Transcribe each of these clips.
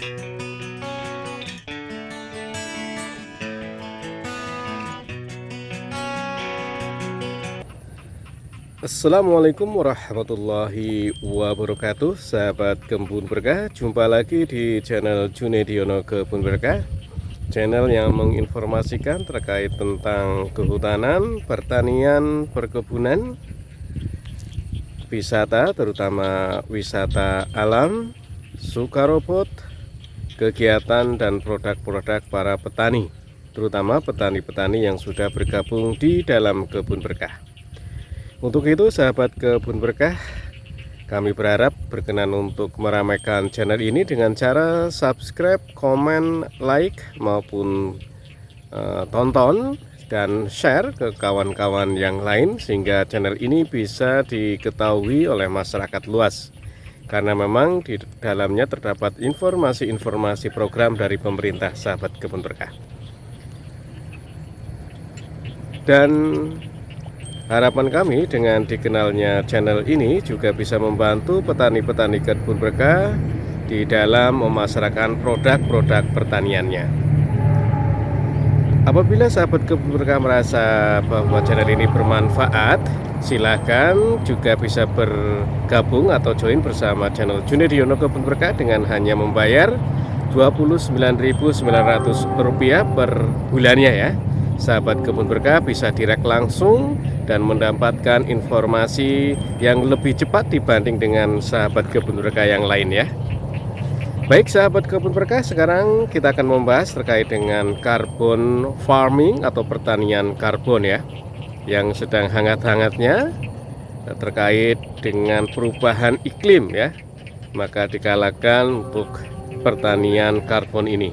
Assalamualaikum warahmatullahi wabarakatuh, sahabat Kebun Berkah. Jumpa lagi di channel Junediono Kebun Berkah, channel yang menginformasikan terkait tentang kehutanan, pertanian, perkebunan, wisata, terutama wisata alam, sukarobot, kegiatan dan produk-produk para petani, terutama petani-petani yang sudah bergabung di dalam Kebun Berkah. Untuk itu, sahabat Kebun Berkah, kami berharap berkenan untuk meramaikan channel ini dengan cara subscribe, komen, like, maupun tonton dan share ke kawan-kawan yang lain, sehingga channel ini bisa diketahui oleh masyarakat luas. Karena memang di dalamnya terdapat informasi-informasi program dari pemerintah, sahabat Kebun Berkah. Dan harapan kami dengan dikenalnya channel ini juga bisa membantu petani-petani Kebun Berkah di dalam memasarkan produk-produk pertaniannya. Apabila sahabat Kebun Berkah merasa bahwa channel ini bermanfaat, silahkan juga bisa bergabung atau join bersama channel Junediono Kebun Berkah dengan hanya membayar Rp29.900 per bulannya ya. Sahabat Kebun Berkah bisa direct langsung dan mendapatkan informasi yang lebih cepat dibanding dengan sahabat Kebun Berkah yang lain ya. Baik sahabat Kebun Berkah, sekarang kita akan membahas terkait dengan carbon farming atau pertanian karbon ya, yang sedang hangat-hangatnya terkait dengan perubahan iklim ya. Maka digalakan untuk pertanian karbon ini.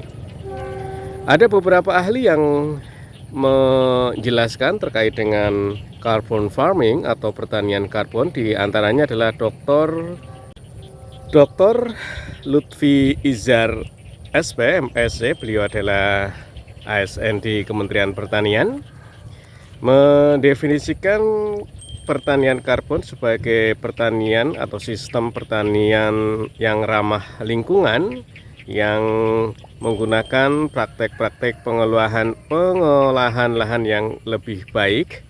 Ada beberapa ahli yang menjelaskan terkait dengan carbon farming atau pertanian karbon, di antaranya adalah Dr. Lutfi Izar SP MSc. Beliau adalah ASN di Kementerian Pertanian, mendefinisikan pertanian karbon sebagai pertanian atau sistem pertanian yang ramah lingkungan, yang menggunakan praktek-praktek pengolahan lahan yang lebih baik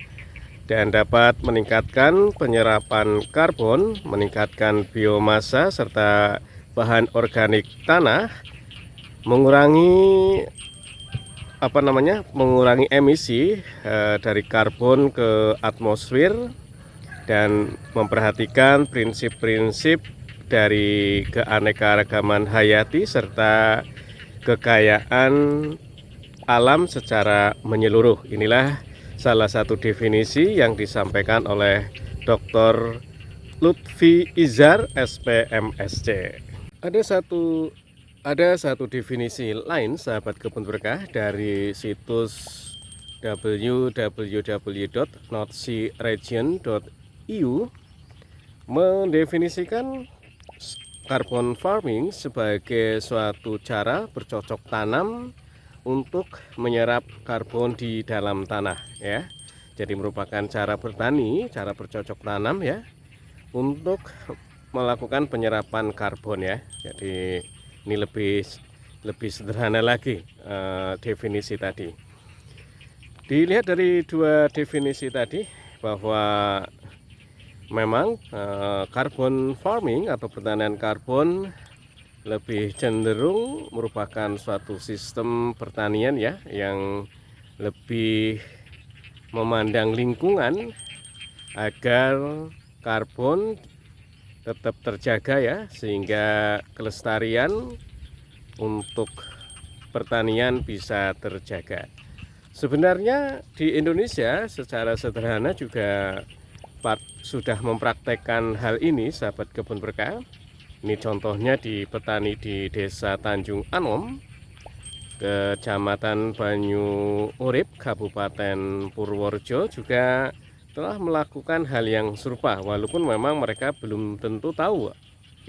dan dapat meningkatkan penyerapan karbon, meningkatkan biomasa serta bahan organik tanah, mengurangi emisi dari karbon ke atmosfer, dan memperhatikan prinsip-prinsip dari keanekaragaman hayati serta kekayaan alam secara menyeluruh. Inilah salah satu definisi yang disampaikan oleh Dr. Lutfi Izar SPMSC. Ada satu definisi lain sahabat Kebun Berkah dari situs www.northsearegion.eu, mendefinisikan carbon farming sebagai suatu cara bercocok tanam untuk menyerap karbon di dalam tanah ya. Jadi merupakan cara bertani, cara bercocok tanam ya, untuk melakukan penyerapan karbon ya. Jadi ini lebih sederhana lagi definisi tadi. Dilihat dari dua definisi tadi bahwa memang carbon farming atau pertanian karbon lebih cenderung merupakan suatu sistem pertanian ya, yang lebih memandang lingkungan agar karbon tetap terjaga ya, sehingga kelestarian untuk pertanian bisa terjaga. Sebenarnya di Indonesia secara sederhana juga sudah mempraktekkan hal ini sahabat Kebun Berkah. Ini contohnya di petani di Desa Tanjung Anom, Kecamatan Banyu Urip, Kabupaten Purworejo, juga telah melakukan hal yang serupa, walaupun memang mereka belum tentu tahu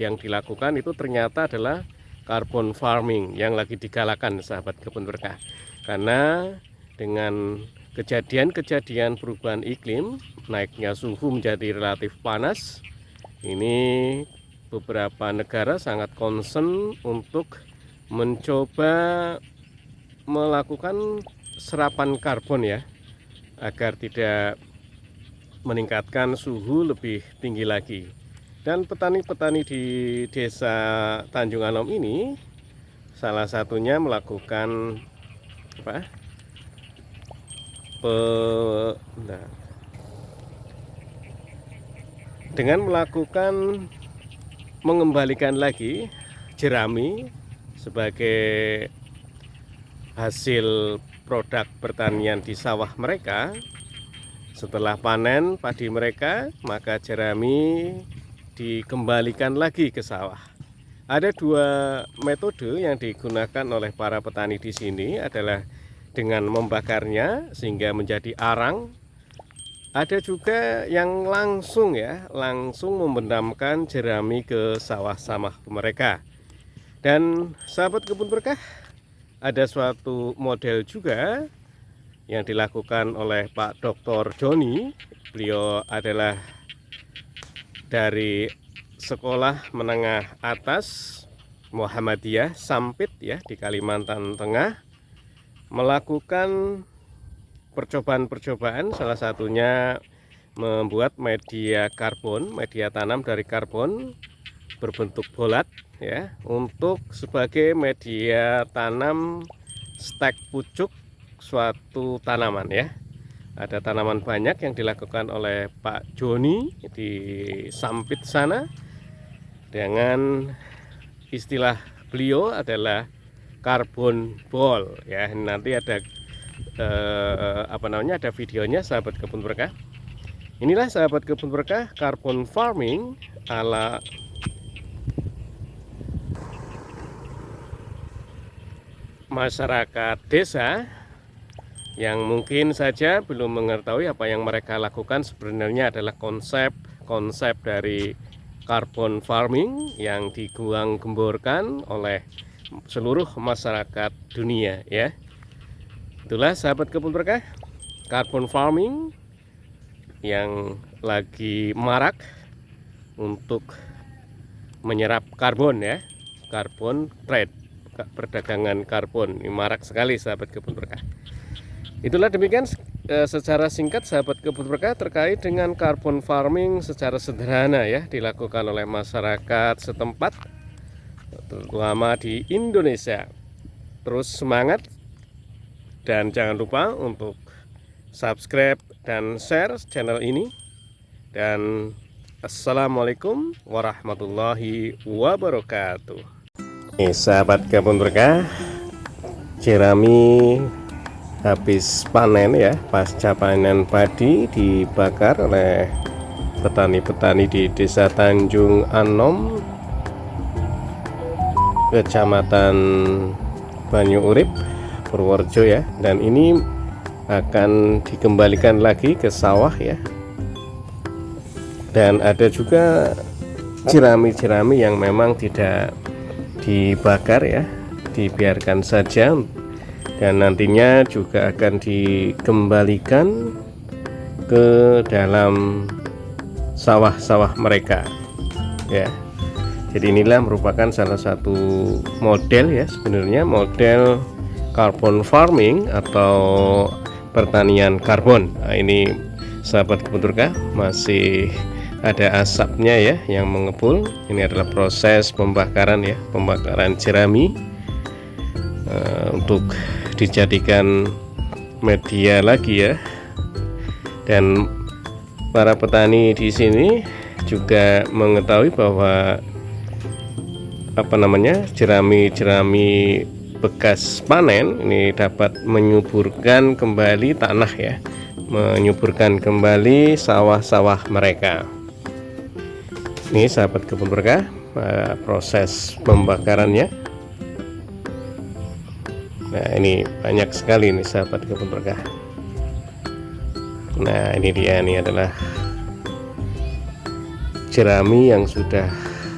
yang dilakukan itu ternyata adalah carbon farming yang lagi digalakan sahabat Kebun Berkah. Karena dengan kejadian perubahan iklim, naiknya suhu menjadi relatif panas, ini beberapa negara sangat concern untuk mencoba melakukan serapan karbon ya, agar tidak meningkatkan suhu lebih tinggi lagi. Dan petani-petani di desa Tanjung Anom ini salah satunya melakukan apa? Dengan melakukan mengembalikan lagi jerami sebagai hasil produk pertanian di sawah mereka. Setelah panen padi mereka, maka jerami dikembalikan lagi ke sawah. Ada dua metode yang digunakan oleh para petani di sini, adalah dengan membakarnya sehingga menjadi arang. Ada juga yang langsung membenamkan jerami ke sawah-sawah mereka. Dan sahabat kebun berkah, ada suatu model juga yang dilakukan oleh Pak Dr. Joni. Beliau adalah dari sekolah menengah atas Muhammadiyah Sampit ya, di Kalimantan Tengah, melakukan percobaan-percobaan, salah satunya membuat media karbon, media tanam dari karbon berbentuk bulat ya, untuk sebagai media tanam stek pucuk suatu tanaman ya. Ada tanaman banyak yang dilakukan oleh Pak Joni di Sampit sana, dengan istilah beliau adalah karbon ball ya. Nanti ada ada videonya sahabat kebun berkah. Inilah sahabat kebun berkah karbon farming ala masyarakat desa yang mungkin saja belum mengetahui apa yang mereka lakukan. Sebenarnya adalah konsep dari karbon farming yang digemborkan oleh seluruh masyarakat dunia ya. Itulah sahabat kebun berkah, karbon farming yang lagi marak untuk menyerap karbon ya, karbon trade, perdagangan karbon ini marak sekali sahabat kebun berkah. Itulah demikian secara singkat sahabat kebun berkah terkait dengan karbon farming secara sederhana ya, dilakukan oleh masyarakat setempat terutama di Indonesia. Terus semangat, dan jangan lupa untuk subscribe dan share channel ini. Dan assalamualaikum warahmatullahi wabarakatuh. Sahabat kebun berkah, jerami habis panen ya, pasca panen padi dibakar oleh petani-petani di Desa Tanjung Anom, Kecamatan Banyu Urip, Purworejo ya. Dan ini akan dikembalikan lagi ke sawah ya. Dan ada juga jerami-jerami yang memang tidak dibakar ya, dibiarkan saja, dan nantinya juga akan dikembalikan ke dalam sawah-sawah mereka ya. Jadi inilah merupakan salah satu model ya, sebenarnya model carbon farming atau pertanian karbon. Nah, ini sahabat kebun berkah, masih ada asapnya ya yang mengepul. Ini adalah proses pembakaran ya, pembakaran jerami untuk dijadikan media lagi ya. Dan para petani di sini juga mengetahui bahwa jerami-jerami bekas panen ini dapat menyuburkan kembali tanah ya, menyuburkan kembali sawah-sawah mereka. Ini sahabat kebun berkah, proses pembakarannya. Nah, ini banyak sekali nih sahabat kebun berkah. Nah, ini dia, ini adalah jerami yang sudah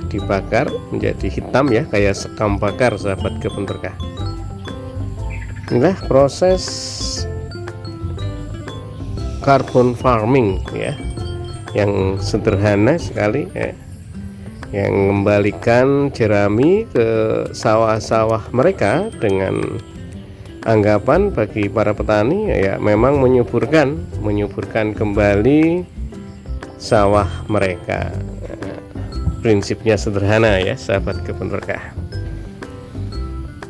dibakar menjadi hitam ya, kayak sekam bakar sahabat kebun berkah. Inilah proses carbon farming ya, yang sederhana sekali ya. yang mengembalikan jerami ke sawah-sawah mereka dengan anggapan bagi para petani ya memang menyuburkan kembali sawah mereka. Prinsipnya sederhana ya sahabat kebun berkah.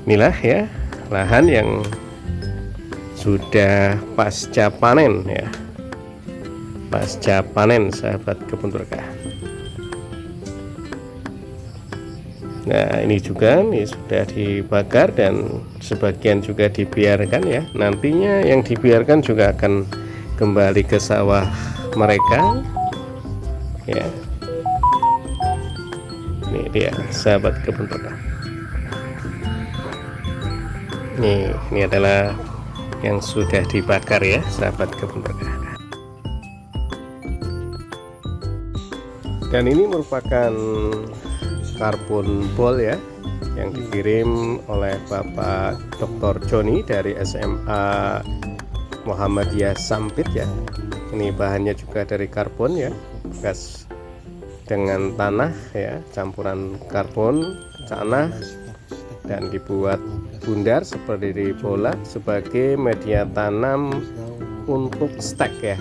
Inilah ya lahan yang sudah pasca panen ya, pasca panen sahabat kebun berkah. Nah ini juga nih sudah dibakar dan sebagian juga dibiarkan ya. Nantinya yang dibiarkan juga akan kembali ke sawah mereka ya. Ini dia sahabat kebun berkah. Ini adalah yang sudah dibakar ya sahabat kebun berkah. Dan ini merupakan karbon ball ya yang dikirim oleh Bapak Dr. Joni dari SMA Muhammadiyah Sampit ya. Ini bahannya juga dari karbon ya, gas dengan tanah ya, campuran karbon tanah dan dibuat bundar seperti di bola sebagai media tanam untuk stek ya,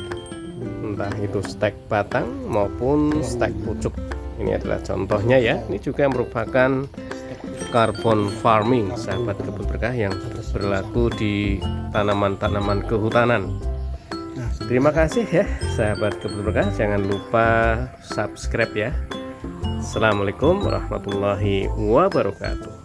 entah itu stek batang maupun stek pucuk. Ini adalah contohnya ya. Ini juga merupakan carbon farming sahabat kebun berkah yang berlaku di tanaman-tanaman kehutanan. Terima kasih ya sahabat kebun berkah, jangan lupa subscribe ya. Assalamualaikum warahmatullahi wabarakatuh.